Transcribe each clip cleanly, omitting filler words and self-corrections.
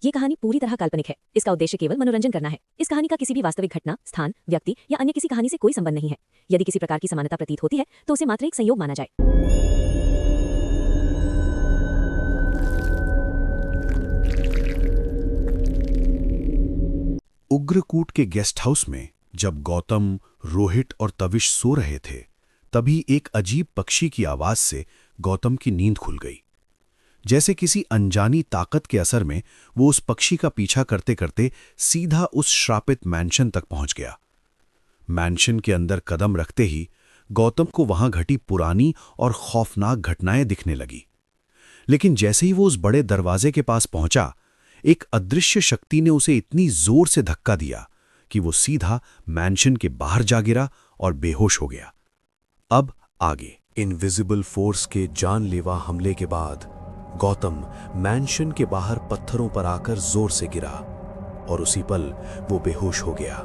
ये कहानी पूरी तरह काल्पनिक है। इसका उद्देश्य केवल मनोरंजन करना है। इस कहानी का किसी भी वास्तविक घटना, स्थान, व्यक्ति या अन्य किसी कहानी से कोई संबंध नहीं है। यदि किसी प्रकार की समानता प्रतीत होती है तो उसे मात्र एक संयोग माना जाए। उग्रकूट के गेस्ट हाउस में जब गौतम, रोहित और तविश सो रहे थे, तभी एक अजीब पक्षी की आवाज से गौतम की नींद खुल गई। जैसे किसी अनजानी ताकत के असर में वो उस पक्षी का पीछा करते करते सीधा उस श्रापित मैंशन तक पहुंच गया। मैंशन के अंदर कदम रखते ही गौतम को वहां घटी पुरानी और खौफनाक घटनाएं दिखने लगी। लेकिन जैसे ही वो उस बड़े दरवाजे के पास पहुंचा, एक अदृश्य शक्ति ने उसे इतनी जोर से धक्का दिया कि वो सीधा मैंशन के बाहर जा गिरा और बेहोश हो गया। अब आगे। इनविजिबल फोर्स के जानलेवा हमले के बाद गौतम मैंशन के बाहर पत्थरों पर आकर जोर से गिरा और उसी पल वो बेहोश हो गया।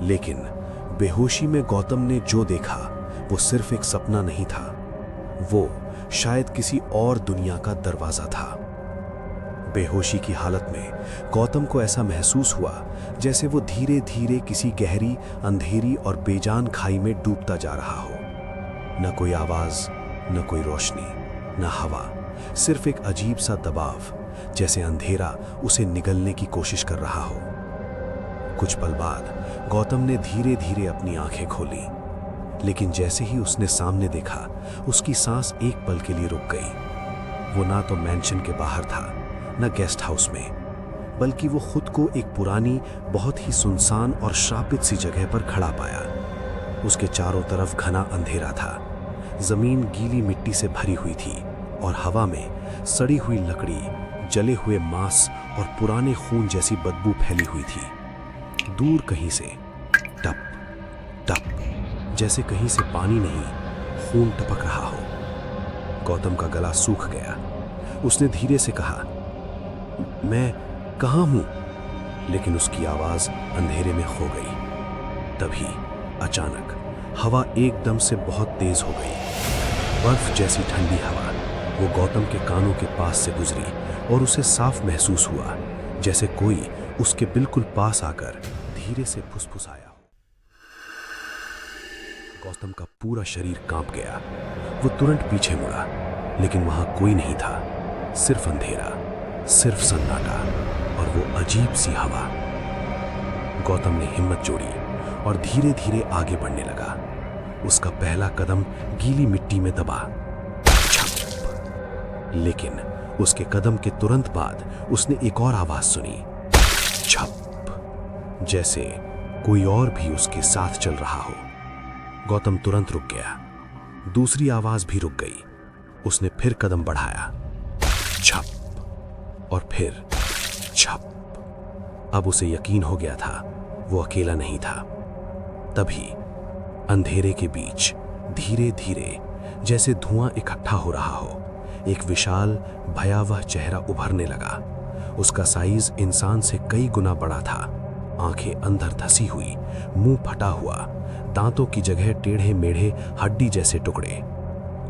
लेकिन बेहोशी में गौतम ने जो देखा वो सिर्फ एक सपना नहीं था, वो शायद किसी और दुनिया का दरवाजा था। बेहोशी की हालत में गौतम को ऐसा महसूस हुआ जैसे वो धीरे धीरे किसी गहरी, अंधेरी और बेजान खाई में डूबता जा रहा हो। न कोई आवाज, न कोई रोशनी, न हवा, सिर्फ एक अजीब सा दबाव, जैसे अंधेरा उसे निगलने की कोशिश कर रहा हो। कुछ पल बाद गौतम ने धीरे धीरे अपनी आंखें खोली, लेकिन जैसे ही उसने सामने देखा, उसकी सांस एक पल के लिए रुक गई। वो ना तो मैंशन के बाहर था, न गेस्ट हाउस में, बल्कि वो खुद को एक पुरानी, बहुत ही सुनसान और श्रापित सी जगह पर खड़ा पाया। उसके चारों तरफ घना अंधेरा था, जमीन गीली मिट्टी से भरी हुई थी और हवा में सड़ी हुई लकड़ी, जले हुए मांस और पुराने खून जैसी बदबू फैली हुई थी। दूर कहीं से टप टप, जैसे कहीं से पानी नहीं, खून टपक रहा हो। गौतम का गला सूख गया। उसने धीरे से कहा, मैं कहाँ हूं? लेकिन उसकी आवाज अंधेरे में खो गई। तभी अचानक हवा एकदम से बहुत तेज हो गई। बर्फ जैसी ठंडी हवा वो गौतम के कानों के पास से गुजरी और उसे साफ महसूस हुआ जैसे कोई उसके बिल्कुल पास आकर धीरे से फुसफुसाया हो। गौतम का पूरा शरीर कांप गया। वो तुरंत पीछे मुड़ा, लेकिन वहां कोई नहीं था, सिर्फ अंधेरा, सिर्फ सन्नाटा और वो अजीब सी हवा। गौतम ने हिम्मत जोड़ी और धीरे धीरे आगे बढ़ने लगा। उसका पहला कदम गीली मिट्टी में दबा, लेकिन उसके कदम के तुरंत बाद उसने एक और आवाज सुनी, छप, जैसे कोई और भी उसके साथ चल रहा हो। गौतम तुरंत रुक गया। दूसरी आवाज भी रुक गई। उसने फिर कदम बढ़ाया, छप, और फिर छप। अब उसे यकीन हो गया था वो अकेला नहीं था। तभी अंधेरे के बीच धीरे धीरे, जैसे धुआं इकट्ठा हो रहा हो, एक विशाल, भयावह चेहरा उभरने लगा। उसका साइज इंसान से कई गुना बड़ा था। आंखें अंदर धसी हुई, मुंह फटा हुआ, दांतों की जगह टेढ़े मेढ़े हड्डी जैसे टुकड़े,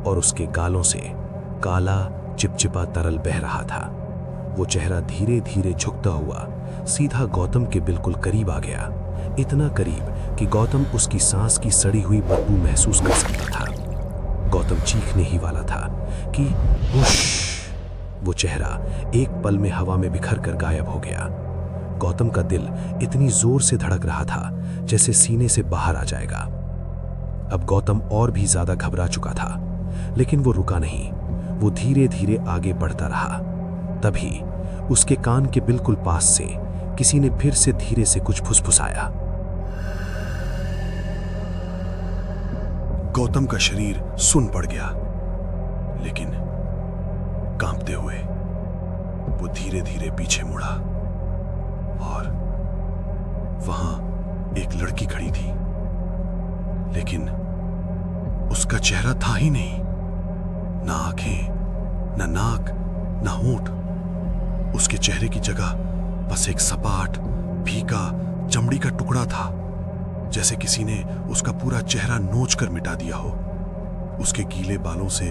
और उसके गालों से काला चिपचिपा तरल बह रहा था। वो चेहरा धीरे धीरे झुकता हुआ सीधा गौतम के बिल्कुल करीब आ गया, इतना करीब कि गौतम उसकी सांस की सड़ी हुई बदबू महसूस कर सकता था। गौतम चीखने ही वाला था कि हुश! वो चेहरा एक पल में हवा में बिखर कर गायब हो गया। गौतम का दिल इतनी जोर से धड़क रहा था जैसे सीने से बाहर आ जाएगा। अब गौतम और भी ज्यादा घबरा चुका था, लेकिन वो रुका नहीं। वो धीरे धीरे आगे बढ़ता रहा। तभी उसके कान के बिल्कुल पास से किसी ने फिर से धीरे से कुछ फुसफुसाया। गौतम का शरीर सुन पड़ गया, लेकिन कांपते हुए वो धीरे धीरे पीछे मुड़ा और वहां एक लड़की खड़ी थी, लेकिन उसका चेहरा था ही नहीं, ना आंखें, ना नाक, ना होंठ। उसके चेहरे की जगह बस एक सपाट, फीका चमड़ी का टुकड़ा था, जैसे किसी ने उसका पूरा चेहरा नोच कर मिटा दिया हो। उसके गीले बालों से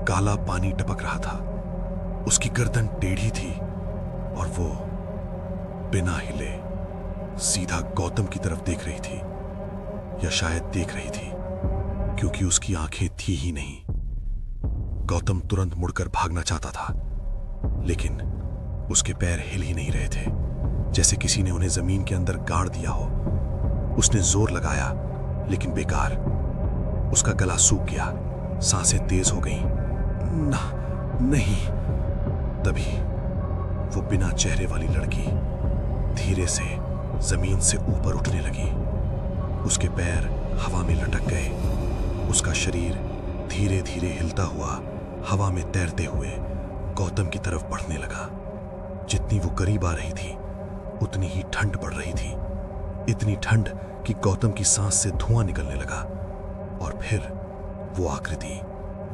काला पानी टपक रहा था। उसकी गर्दन टेढ़ी थी और वो बिना हिले सीधा गौतम की तरफ देख रही थी, या शायद देख रही थी क्योंकि उसकी आंखें थी ही नहीं। गौतम तुरंत मुड़कर भागना चाहता था, लेकिन उसके पैर हिल ही नहीं रहे थे, जैसे किसी ने उन्हें जमीन के अंदर गाड़ दिया हो। उसने जोर लगाया, लेकिन बेकार। उसका गला सूख गया, सांसें तेज हो गईं। नहीं। तभी वो बिना चेहरे वाली लड़की धीरे से जमीन से ऊपर उठने लगी। उसके पैर हवा में लटक गए। उसका शरीर धीरे धीरे हिलता हुआ हवा में तैरते हुए गौतम की तरफ बढ़ने लगा। जितनी वो करीब आ रही थी, उतनी ही ठंड बढ़ रही थी। इतनी ठंड कि गौतम की सांस से धुआं निकलने लगा। और फिर वो आकृति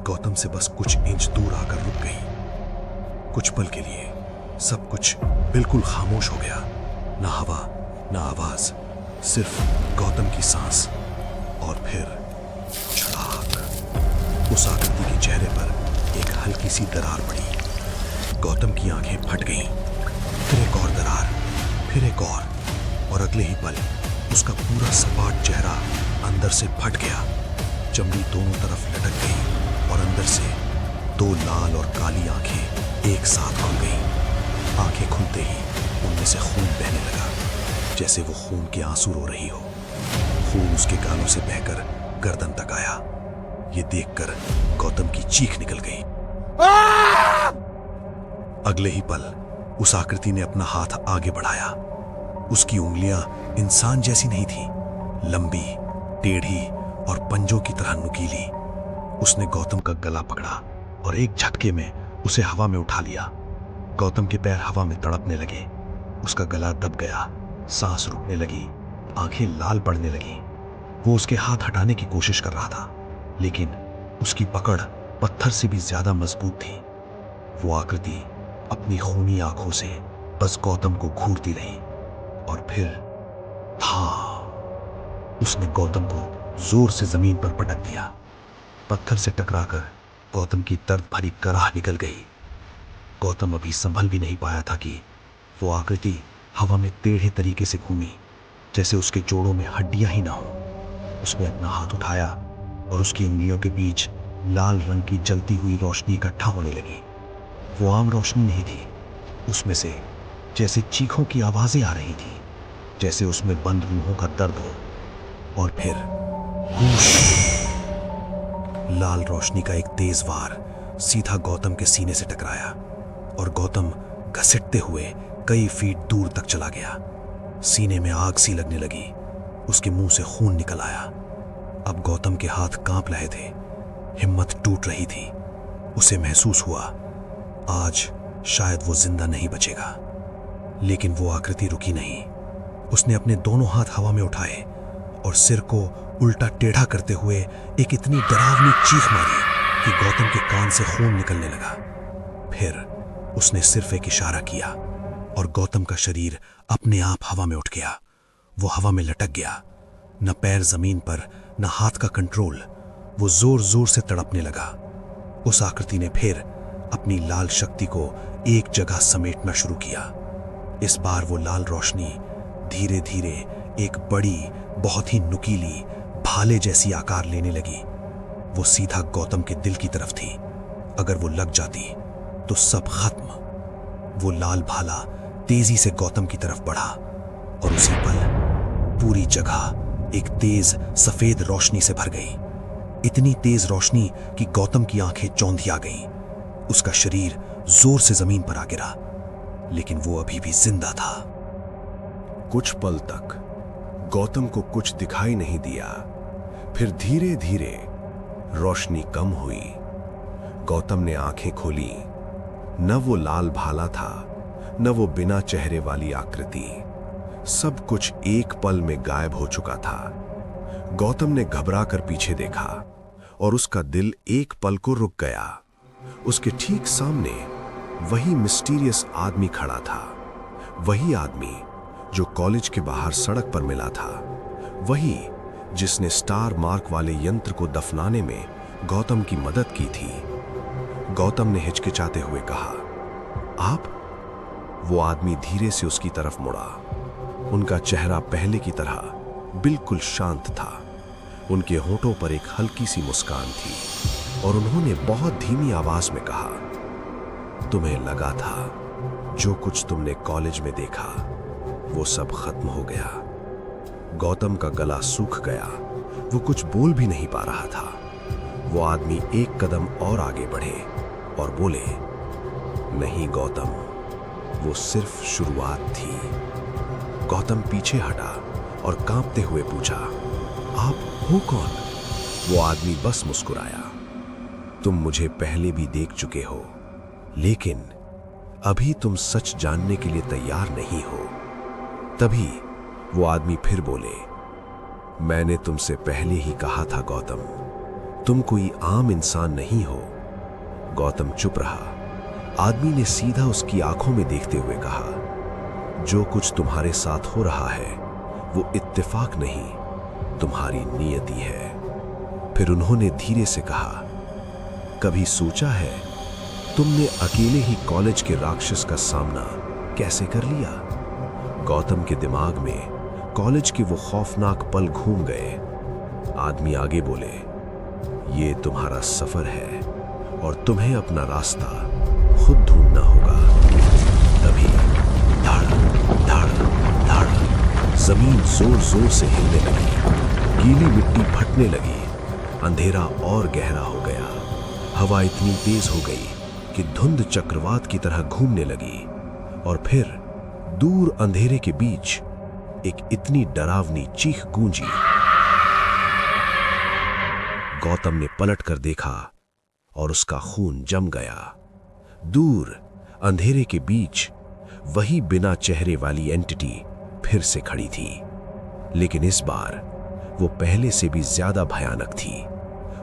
गौतम से बस कुछ इंच दूर आकर रुक गई। कुछ पल के लिए सब कुछ बिल्कुल खामोश हो गया। ना हवा, ना आवाज, सिर्फ गौतम की सांस। और फिर छड़ाक, उस आकृति के चेहरे पर एक हल्की सी दरार पड़ी। गौतम की आंखें फट गईं। फिर एक और दरार, फिर एक और अगले ही पल उसका पूरा सपाट चेहरा अंदर से फट गया। चमड़ी दोनों तरफ लटक गई और अंदर से दो लाल और काली आंखें एक साथ खुल गईं। आंखें खुलते ही उनमें से खून बहने लगा, जैसे वो खून के आंसू रो रही हो। खून उसके गालों से बहकर गर्दन तक आया। ये देखकर गौतम की चीख निकल गई। अगले ही पल उस आकृति ने अपना हाथ आगे बढ़ाया। उसकी उंगलियां इंसान जैसी नहीं थी, लंबी, टेढ़ी और पंजों की तरह नुकीली। उसने गौतम का गला पकड़ा और एक झटके में उसे हवा में उठा लिया। गौतम के पैर हवा में तड़पने लगे। उसका गला दब गया, सांस रुकने लगी, आंखें लाल पड़ने लगी। वो उसके हाथ हटाने की कोशिश कर रहा था, लेकिन उसकी पकड़ पत्थर से भी ज्यादा मजबूत थी। वो आकृति अपनी खूनी आंखों से बस गौतम को घूरती रही। और फिर उसने गौतम को जोर से जमीन पर पटक दिया। पत्थर से टकराकर गौतम की दर्द भरी कराह निकल गई। गौतम अभी संभल भी नहीं पाया था कि वो आकृति हवा में टेढ़े तरीके से घूमी, जैसे उसके जोड़ों में हड्डियां ही ना हो। उसने अपना हाथ उठाया और उसकी उंगलियों के बीच लाल रंग की जलती हुई रोशनी इकट्ठा होने लगी। वो आम रोशनी नहीं थी, उसमें से जैसे चीखों की आवाजें आ रही थी, जैसे उसमें बंद रूहों का दर्द हो। और फिर लाल रोशनी का एक तेज वार सीधा गौतम के सीने से टकराया और गौतम घसीटते हुए कई फीट दूर तक चला गया। सीने में आग सी लगने लगी। उसके मुंह से खून निकल आया। अब गौतम के हाथ कांप रहे थे, हिम्मत टूट रही थी। उसे महसूस हुआ आज शायद वो जिंदा नहीं बचेगा। लेकिन वो आकृति रुकी नहीं। उसने अपने दोनों हाथ हवा में उठाए और सिर को उल्टा टेढ़ा करते हुए एक इतनी डरावनी चीख मारी कि गौतम के कान से खून निकलने लगा। फिर उसने सिर्फ एक इशारा किया और गौतम का शरीर अपने आप हवा में उठ गया। वो हवा में लटक गया, न पैर जमीन पर, न हाथ का कंट्रोल। वो जोर जोर से तड़पने लगा। उस आकृति ने फिर अपनी लाल शक्ति को एक जगह समेटना शुरू किया। इस बार वो लाल रोशनी धीरे धीरे एक बड़ी, बहुत ही नुकीली भाले जैसी आकार लेने लगी। वो सीधा गौतम के दिल की तरफ थी। अगर वो लग जाती तो सब खत्म। वो लाल भाला तेजी से गौतम की तरफ बढ़ा और उसी पल पूरी जगह एक तेज सफेद रोशनी से भर गई। इतनी तेज रोशनी कि गौतम की आंखें चौंधिया गईं। उसका शरीर जोर से जमीन पर आ गिरा, लेकिन वो अभी भी जिंदा था। कुछ पल तक गौतम को कुछ दिखाई नहीं दिया। फिर धीरे धीरे रोशनी कम हुई। गौतम ने आंखें खोली। न वो लाल भाला था, न वो बिना चेहरे वाली आकृति। सब कुछ एक पल में गायब हो चुका था। गौतम ने घबरा कर पीछे देखा और उसका दिल एक पल को रुक गया। उसके ठीक सामने वही मिस्टीरियस आदमी खड़ा था। वही आदमी जो कॉलेज के बाहर सड़क पर मिला था। वही जिसने स्टार मार्क वाले यंत्र को दफनाने में गौतम की मदद की थी। गौतम ने हिचकिचाते हुए कहा, आप वो आदमी धीरे से उसकी तरफ मुड़ा। उनका चेहरा पहले की तरह बिल्कुल शांत था। उनके होठों पर एक हल्की सी मुस्कान थी और उन्होंने बहुत धीमी आवाज में कहा, तुम्हें लगा था जो कुछ तुमने कॉलेज में देखा वो सब खत्म हो गया। गौतम का गला सूख गया, वो कुछ बोल भी नहीं पा रहा था। वो आदमी एक कदम और आगे बढ़े और बोले, नहीं गौतम, वो सिर्फ शुरुआत थी। गौतम पीछे हटा और कांपते हुए पूछा, आप हो कौन? वो आदमी बस मुस्कुराया, तुम मुझे पहले भी देख चुके हो, लेकिन अभी तुम सच जानने के लिए तैयार नहीं हो। तभी वो आदमी फिर बोले, मैंने तुमसे पहले ही कहा था गौतम, तुम कोई आम इंसान नहीं हो। गौतम चुप रहा। आदमी ने सीधा उसकी आंखों में देखते हुए कहा, जो कुछ तुम्हारे साथ हो रहा है वो इत्तेफाक नहीं, तुम्हारी नियति है। फिर उन्होंने धीरे से कहा, कभी सोचा है तुमने अकेले ही कॉलेज के राक्षस का सामना कैसे कर लिया? गौतम के दिमाग में कॉलेज के वो खौफनाक पल घूम गए। आदमी आगे बोले, ये तुम्हारा सफर है और तुम्हें अपना रास्ता खुद ढूंढना होगा। तभी धड़ धड़ धड़ जमीन जोर जोर से हिलने लगी, गीली मिट्टी फटने लगी, अंधेरा और गहरा हो गया। हवा इतनी तेज हो गई कि धुंध चक्रवात की तरह घूमने लगी और फिर दूर अंधेरे के बीच एक इतनी डरावनी चीख गूंजी। गौतम ने पलट कर देखा और उसका खून जम गया। दूर अंधेरे के बीच वही बिना चेहरे वाली एंटिटी फिर से खड़ी थी, लेकिन इस बार वो पहले से भी ज्यादा भयानक थी।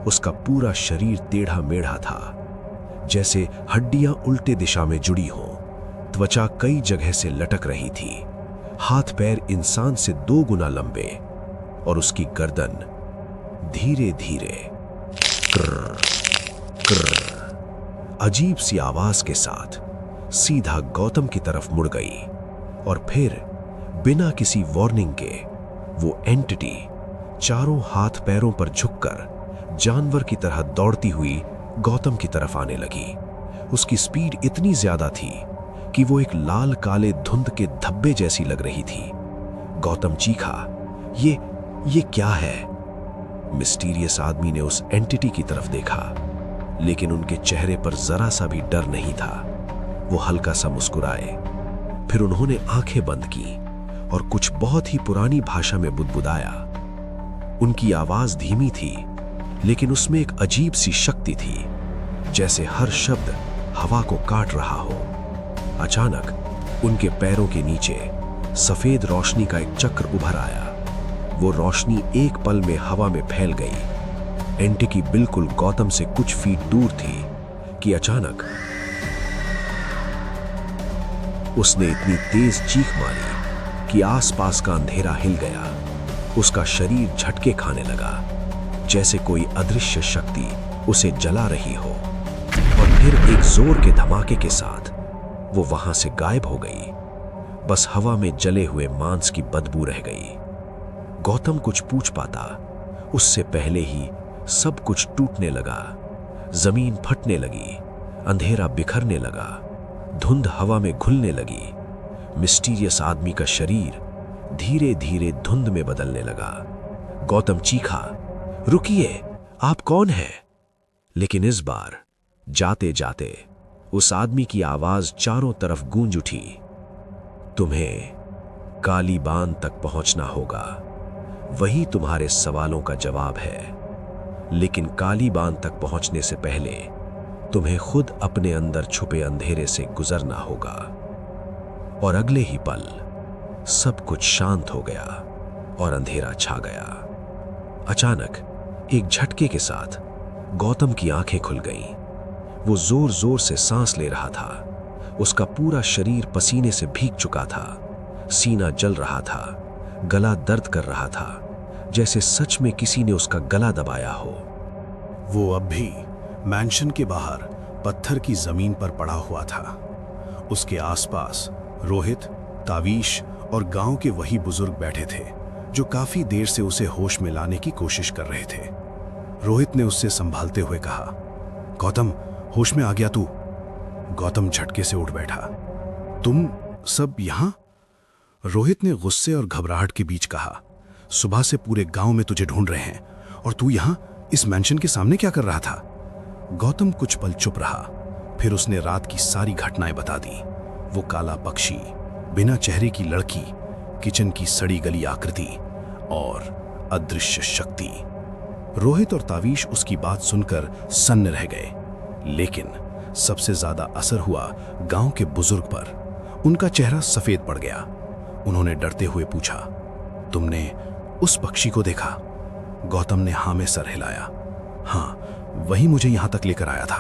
उसका पूरा शरीर टेढ़ा मेढ़ा था, जैसे हड्डियां उल्टे दिशा में जुड़ी हों। त्वचा कई जगह से लटक रही थी, हाथ पैर इंसान से 2 गुना लंबे और उसकी गर्दन धीरे धीरे अजीब सी आवाज के साथ सीधा गौतम की तरफ मुड़ गई और फिर बिना किसी वार्निंग के वो एंटिटी चारों हाथ पैरों पर झुककर जानवर की तरह दौड़ती हुई गौतम की तरफ आने लगी। उसकी स्पीड इतनी ज्यादा थी कि वो एक लाल काले धुंध के धब्बे जैसी लग रही थी। गौतम चीखा, ये क्या है? मिस्टीरियस आदमी ने उस एंटिटी की तरफ देखा, लेकिन उनके चेहरे पर जरा सा भी डर नहीं था। वो हल्का सा मुस्कुराए, फिर उन्होंने आंखें बंद की और कुछ बहुत ही पुरानी भाषा में बुदबुदाया। उनकी आवाज धीमी थी, लेकिन उसमें एक अजीब सी शक्ति थी, जैसे हर शब्द हवा को काट रहा हो। अचानक उनके पैरों के नीचे सफेद रोशनी का एक चक्र उभर आया। वो रोशनी एक पल में हवा में फैल गई। एंटिटी बिल्कुल गौतम से कुछ फीट दूर थी कि अचानक उसने इतनी तेज चीख मारी कि आसपास का अंधेरा हिल गया। उसका शरीर झटके खाने लगा, जैसे कोई अदृश्य शक्ति उसे जला रही हो, और फिर एक जोर के धमाके के साथ वो वहां से गायब हो गई। बस हवा में जले हुए मांस की बदबू रह गई। गौतम कुछ पूछ पाता उससे पहले ही सब कुछ टूटने लगा। जमीन फटने लगी, अंधेरा बिखरने लगा, धुंध हवा में घुलने लगी। मिस्टीरियस आदमी का शरीर धीरे धीरे धुंध में बदलने लगा। गौतम चीखा, रुकिए, आप कौन हैं? लेकिन इस बार जाते जाते उस आदमी की आवाज चारों तरफ गूंज उठी, तुम्हें कालीबान तक पहुंचना होगा, वही तुम्हारे सवालों का जवाब है। लेकिन कालीबान तक पहुंचने से पहले तुम्हें खुद अपने अंदर छुपे अंधेरे से गुजरना होगा। और अगले ही पल सब कुछ शांत हो गया और अंधेरा छा गया। अचानक एक झटके के साथ गौतम की आंखें खुल गईं। वो जोर जोर से सांस ले रहा था। उसका पूरा शरीर पसीने से भीग चुका था, सीना जल रहा था, गला दर्द कर रहा था, जैसे सच में किसी ने उसका गला दबाया हो। वो अब भी मैंशन के बाहर पत्थर की जमीन पर पड़ा हुआ था। उसके आसपास रोहित, तावीश और गांव के वही बुजुर्ग बैठे थे जो काफी देर से उसे होश में लाने की कोशिश कर रहे थे। रोहित ने उससे संभालते हुए कहा, गौतम, होश में आ गया तू? गौतम झटके से उठ बैठा। तुम सब यहां? रोहित ने गुस्से और घबराहट के बीच कहा, सुबह से पूरे गांव में तुझे ढूंढ रहे हैं और तू यहां इस मैंशन के सामने क्या कर रहा था? गौतम कुछ पल चुप रहा, फिर उसने रात की सारी घटनाएं बता दी। वो काला पक्षी, बिना चेहरे की लड़की, किचन की सड़ी गली आकृति और अदृश्य शक्ति। रोहित और तावीश उसकी बात सुनकर सन्न रह गए, लेकिन सबसे ज्यादा असर हुआ गांव के बुजुर्ग पर। उनका चेहरा सफेद पड़ गया। उन्होंने डरते हुए पूछा, तुमने उस पक्षी को देखा? गौतम ने हाँ में सर हिलाया। हाँ, वही मुझे यहां तक लेकर आया था।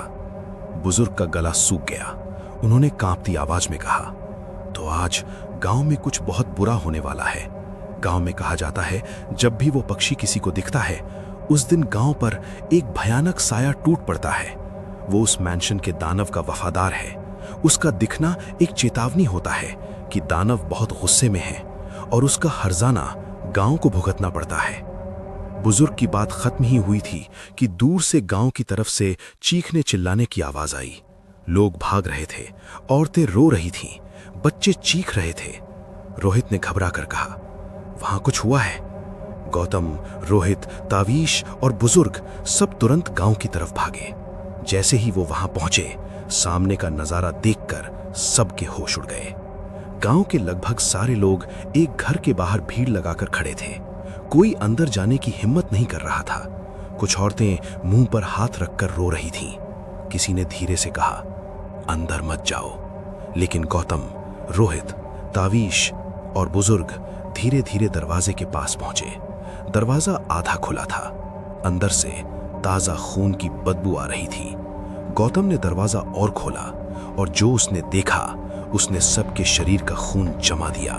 बुजुर्ग का गला सूख गया। उन्होंने कांपती आवाज में कहा, तो आज गांव में कुछ बहुत बुरा होने वाला है। गांव में कहा जाता है, जब भी वो पक्षी किसी को दिखता है, उस दिन गांव पर एक भयानक साया टूट पड़ता है। वो उस मैंशन के दानव का वफादार है। उसका दिखना एक चेतावनी होता है कि दानव बहुत गुस्से में है और उसका हर्जाना गांव को भुगतना पड़ता है। बुजुर्ग की बात खत्म ही हुई थी कि दूर से गांव की तरफ से चीखने चिल्लाने की आवाज आई। लोग भाग रहे थे, औरतें रो रही थीं, बच्चे चीख रहे थे। रोहित ने घबरा कर कहा, वहां कुछ हुआ है। गौतम, रोहित, तावीश और बुजुर्ग सब तुरंत गांव की तरफ भागे। जैसे ही वो वहां पहुंचे, सामने का नजारा देखकर सबके होश उड़ गए। गांव के लगभग सारे लोग एक घर के बाहर भीड़ लगाकर खड़े थे। कोई अंदर जाने की हिम्मत नहीं कर रहा था। कुछ औरतें मुंह पर हाथ रखकर रो रही थीं। किसी ने धीरे से कहा, अंदर मत जाओ। लेकिन गौतम, रोहित, तावीश और बुजुर्ग धीरे धीरे दरवाजे के पास पहुंचे। दरवाजा आधा खुला था। अंदर से ताजा खून की बदबू आ रही थी। गौतम ने दरवाजा और खोला और जो उसने देखा, उसने सबके शरीर का खून जमा दिया।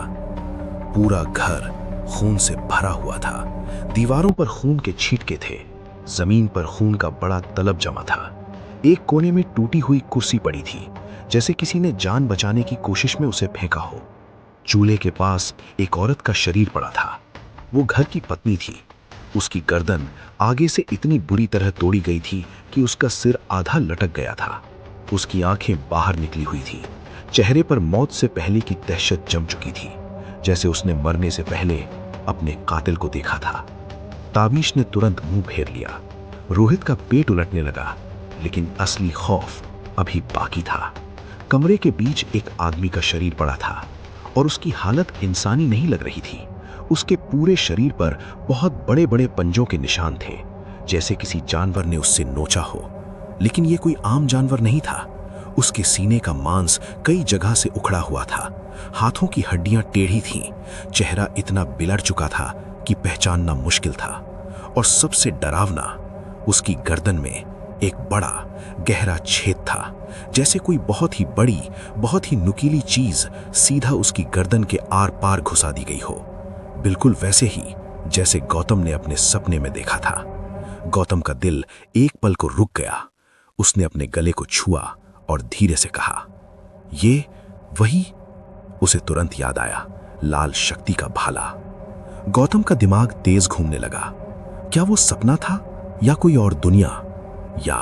पूरा घर खून से भरा हुआ था। दीवारों पर खून के छींटे थे। जमीन पर खून का बड़ा तलब जमा था। एक कोने में टूटी हुई कुर्सी पड़ी थी, जैसे किसी ने जान बचाने की कोशिश में उसे फेंका हो। चूल्हे के पास एक औरत का शरीर पड़ा था। वो घर की पत्नी थी। उसकी गर्दन आगे से इतनी बुरी तरह तोड़ी गई थी कि उसका सिर आधा लटक गया था। उसकी आंखें बाहर निकली हुई थी। चेहरे पर मौत से पहले की दहशत जम चुकी थी, जैसे उसने मरने से पहले अपने कातिल को देखा था। तावीश ने तुरंत मुंह फेर लिया। रोहित का पेट उलटने लगा, लेकिन असली खौफ अभी बाकी था। कमरे के बीच एक आदमी का शरीर पड़ा था और उसकी हालत इंसानी नहीं लग रही थी। उसके पूरे शरीर पर बहुत बड़े बड़े पंजों के निशान थे, जैसे किसी जानवर ने उससे नोचा हो। लेकिन यह कोई आम जानवर नहीं था। उसके सीने का मांस कई जगह से उखड़ा हुआ था। हाथों की हड्डियां टेढ़ी थीं। चेहरा इतना बिलड़ चुका था कि पहचानना मुश्किल था। और सबसे डरावना, उसकी गर्दन में एक बड़ा गहरा छेद था, जैसे कोई बहुत ही बड़ी, बहुत ही नुकीली चीज सीधा उसकी गर्दन के आर पार घुसा दी गई हो। बिल्कुल वैसे ही जैसे गौतम ने अपने सपने में देखा था। गौतम का दिल एक पल को रुक गया। उसने अपने गले को छुआ और धीरे से कहा, ये वही। उसे तुरंत याद आया, लाल शक्ति का भाला। गौतम का दिमाग तेज घूमने लगा। क्या वो सपना था या कोई और दुनिया, या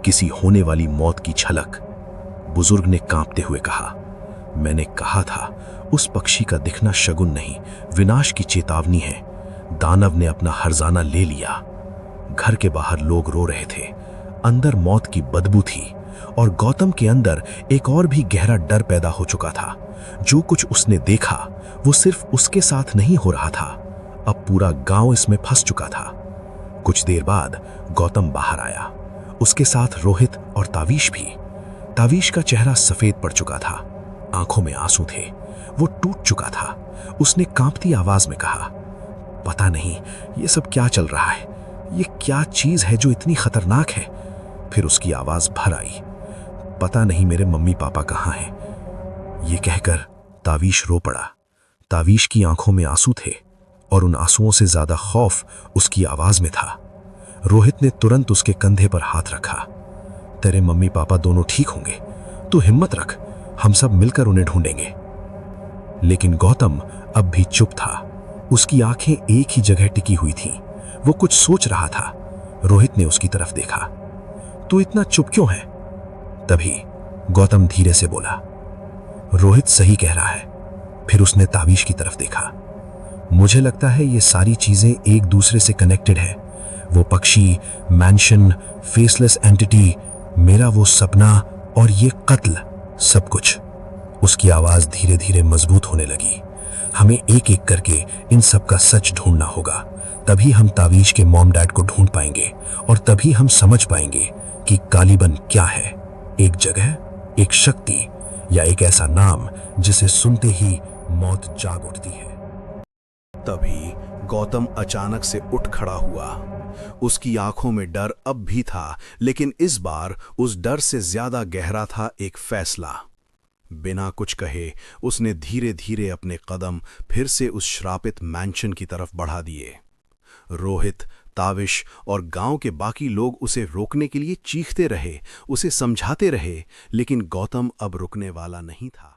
किसी होने वाली मौत की झलक? बुजुर्ग ने कांपते हुए कहा, मैंने कहा था उस पक्षी का दिखना शगुन नहीं, विनाश की चेतावनी है। दानव ने अपना हर्जाना ले लिया। घर के बाहर लोग रो रहे थे। अंदर मौत की बदबू थी और गौतम के अंदर एक और भी गहरा डर पैदा हो चुका था। जो कुछ उसने देखा वो सिर्फ उसके साथ नहीं हो रहा था, अब पूरा गांव इसमें फंस चुका था। कुछ देर बाद गौतम बाहर आया, उसके साथ रोहित और तावीश भी। तावीश का चेहरा सफेद पड़ चुका था, आंखों में आंसू थे, वो टूट चुका था। उसने कांपती आवाज में कहा, पता नहीं ये सब क्या चल रहा है, ये क्या चीज है जो इतनी खतरनाक है। फिर उसकी आवाज भर आई, पता नहीं मेरे मम्मी पापा कहाँ हैं। ये कहकर तावीश रो पड़ा। तावीश की आंखों में आंसू थे और उन आंसुओं से ज्यादा खौफ उसकी आवाज में था। रोहित ने तुरंत उसके कंधे पर हाथ रखा। तेरे मम्मी पापा दोनों ठीक होंगे, तू हिम्मत रख, हम सब मिलकर उन्हें ढूंढेंगे। लेकिन गौतम अब भी चुप था। उसकी आंखें एक ही जगह टिकी हुई थीं। वो कुछ सोच रहा था। रोहित ने उसकी तरफ देखा। तू इतना चुप क्यों है? तभी गौतम धीरे से बोला, रोहित सही कह रहा है। फिर उसने तावीज की तरफ देखा। मुझे लगता है ये सारी चीजें एक दूसरे से कनेक्टेड है। वो पक्षी, मैंशन, फेसलेस एंटिटी, मेरा वो सपना और ये कत्ल, सब कुछ। उसकी आवाज धीरे धीरे मजबूत होने लगी। हमें एक एक करके इन सब का सच ढूंढना होगा। तभी हम तावीज के मॉम डैड को ढूंढ पाएंगे और तभी हम समझ पाएंगे कि कालीबन क्या है। एक जगह, एक शक्ति या एक ऐसा नाम जिसे सुनते ही मौत जाग उठती है। तभी गौतम अचानक से उठ खड़ा हुआ। उसकी आंखों में डर अब भी था, लेकिन इस बार उस डर से ज्यादा गहरा था एक फैसला। बिना कुछ कहे उसने धीरे धीरे अपने कदम फिर से उस श्रापित मैंशन की तरफ बढ़ा दिए। रोहित, ताविश और गांव के बाकी लोग उसे रोकने के लिए चीखते रहे, उसे समझाते रहे, लेकिन गौतम अब रुकने वाला नहीं था।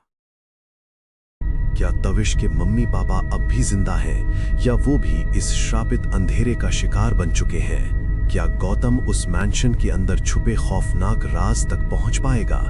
क्या तविश के मम्मी पापा अब भी जिंदा हैं, या वो भी इस श्रापित अंधेरे का शिकार बन चुके हैं? क्या गौतम उस मैंशन के अंदर छुपे खौफनाक राज तक पहुंच पाएगा,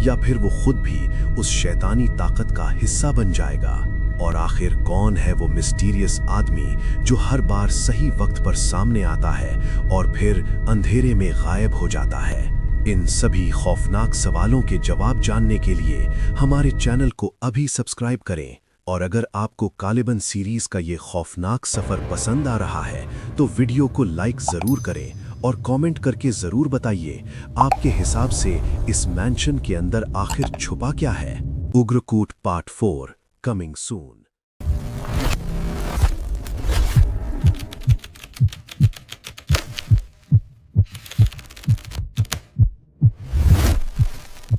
या फिर वो खुद भी उस शैतानी ताकत का हिस्सा बन जाएगा? और आखिर कौन है वो मिस्टीरियस आदमी जो हर बार सही वक्त पर सामने आता है और फिर अंधेरे में गायब हो जाता है? इन सभी खौफनाक सवालों के जवाब जानने के लिए हमारे चैनल को अभी सब्सक्राइब करें। और अगर आपको कालिबन सीरीज का ये खौफनाक सफर पसंद आ रहा है तो वीडियो को लाइक जरूर करें और कमेंट करके जरूर बताइए आपके हिसाब से इस मैंशन के अंदर आखिर छुपा क्या है। उग्रकूट पार्ट 4 कमिंग सून।